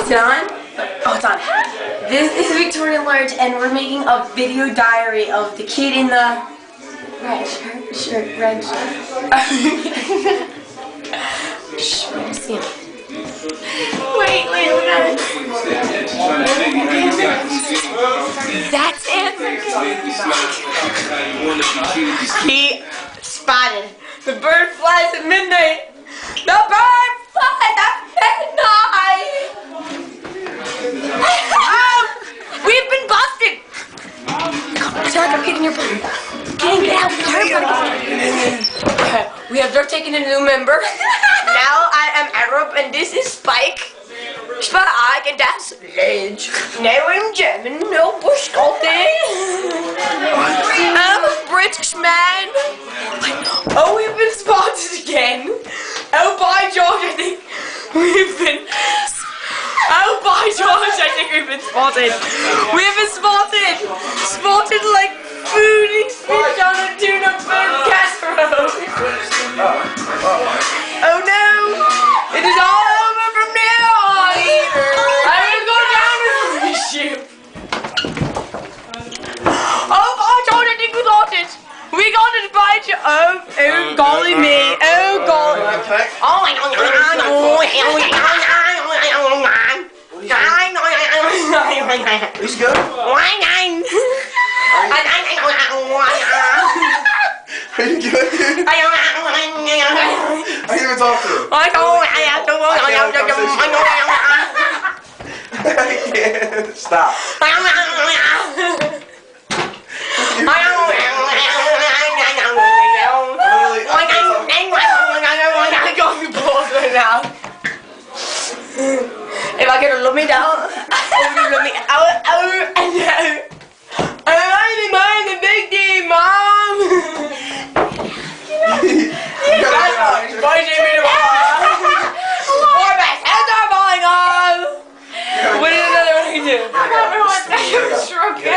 Is it on? Oh, it's on. This is Victoria Large, and we're making a video diary of the kid in the red shirt, red shirt. Shh, we're gonna see him. Wait, look at it. That's it. He spotted. The bird flies at midnight. The bird flies at midnight. We've been busted. Sorry, I'm getting your butt. Get out. Okay, we have just taken a new member. Now I am Arab and this is Spike. But I can dance sledge. Now I'm German, no bush sculpting. I'm a British man. Oh, we've been spotted again. Oh, by George, I think we've been. Oh, by George, I think we've been spotted. We've been spotted. Spotted like foodie fish on a tuna fish casserole. Oh no! It is all over from now on. I will go down with the ship. Oh, by George, I think we got it. We got it by George. Oh, golly me. Oh, golly. Oh my God. He's good. Are you good, dude? I can't even talk to him. I can't. Stop. If I could love me down, you love me out, and out. I'm only mind the big team, Mom. Why did you mean to Four best heads are falling off. What is another one I can do? I don't know what that stroke is.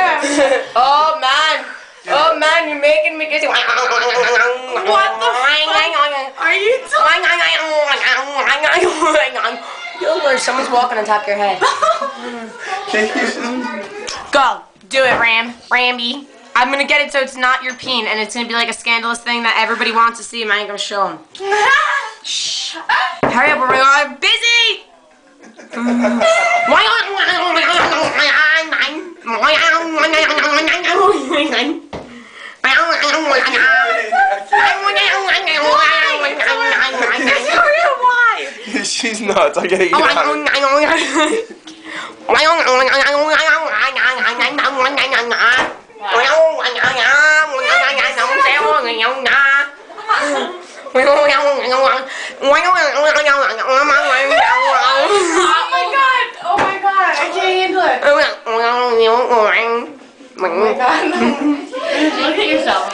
Oh man, you're making me get. What the fuck? Are you someone's walking on top of your head. Go. Do it, Ramby. I'm gonna get it so it's not your peen, and it's gonna be like a scandalous thing that everybody wants to see, and I ain't gonna show them. Shh. Hurry up, we're busy! She's nuts. I gotta eat her. Oh my god, I can't handle it. Oh my god. Look at yourself.